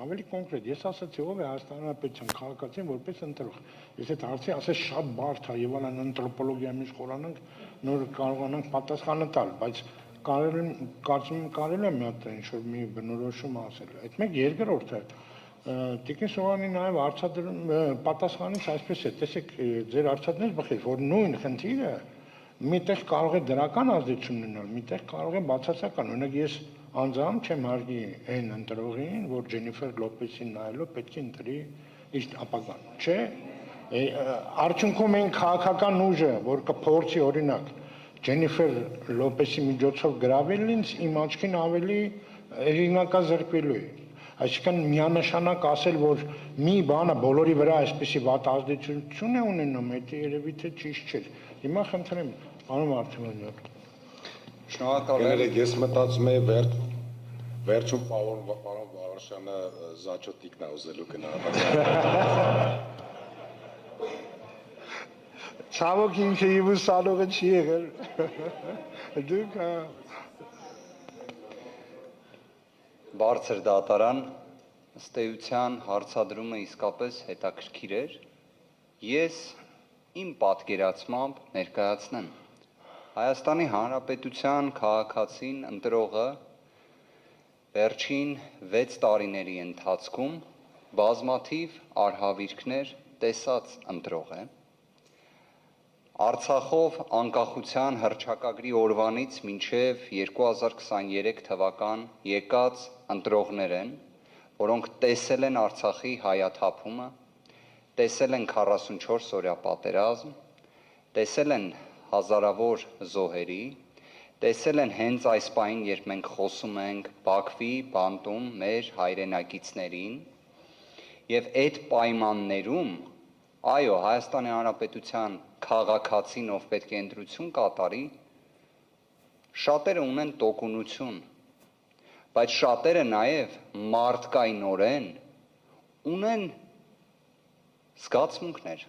ավելի կոնկրետ, ես ասացի ով է Հայաստանի Հանրապետության քաղաքացին որպես ընտրող։ Ես այդ հարցի ասես շատ բարդ է եւ այլն անթրոպոլոգիայի մեջ խորանանք նոր կարողանանք պատասխանը տալ, բայց կարծում եմ կարելի է մի հատ ինչ-որ մի բնորոշում ասել։ Այդ մեկ երկրորդը Տիկին Սողանի նաև պատասխանից այսպես է, տեսեք, ձեր արծաթներից բխեց, որ նույն խնդիրը միտեղ կարող է դրական ազդեցություն ունենալ, միտեղ կարող է բացասական, օրինակ ես անձամբ չեմ հարգի այն ընտրողին, որ Ջենիֆեր Լոպեսին նայելով պետք է ընտրի իր ապագան, չէ, արդյունքում այն քաղաքական ուժը, որ կփորձի օրինակ Ջենիֆեր Լոպեսի միջոցով գրավել ինձ, իմ աչքին ավելի հեղինակազրկվելու է։ Այսինքն միանշանակ ասել, որ մի բանը բոլորի վրա այսպեսի վատ ազդեցություն է ունենում, դա երևի թե ճիշտ չէ։ Հիմա խնդրեմ, պարոն Արտեմանյան։ Շնորհակալ եմ, ես մտածում եմ վերջում պարոն Վարդաշյանը զաչոտիկն է ուզելու գնալ։ Ցավոք ինքը ուսանողը չի եղել։ Դուք Բարձր դատարան, ըստ էության հարցադրումը իսկապես հետաքրքիր էր, ես իմ պատկերացմամբ ներկայացնեմ։ Հայաստանի Հանրապետության քաղաքացին ընտրողը վերջին 6 տարիների ընթացքում բազմաթիվ արհավիրքներ տեսած ընտրող է։ Արցախով անկախության հռչակագրի օրվանից մինչև 2023 թվական եկած ընտրողներ են, որոնք տեսել են Արցախի հայաթափումը, տեսել են 44 օրյա պատերազմ, տեսել են հազարավոր զոհերի, տեսել են հենց այս պահին, երբ մենք խոսում ենք Բաքվի բանտում մեր հայրենակիցներին, եւ այդ պայմաններում, այո, Հայաստանի Հանրապետության քաղաքացին, ով պետք է ընտրություն կատարի, շատերը ունեն տոկունություն, բայց շատերը նաև մարդկայնորեն ունեն զգացմունքներ,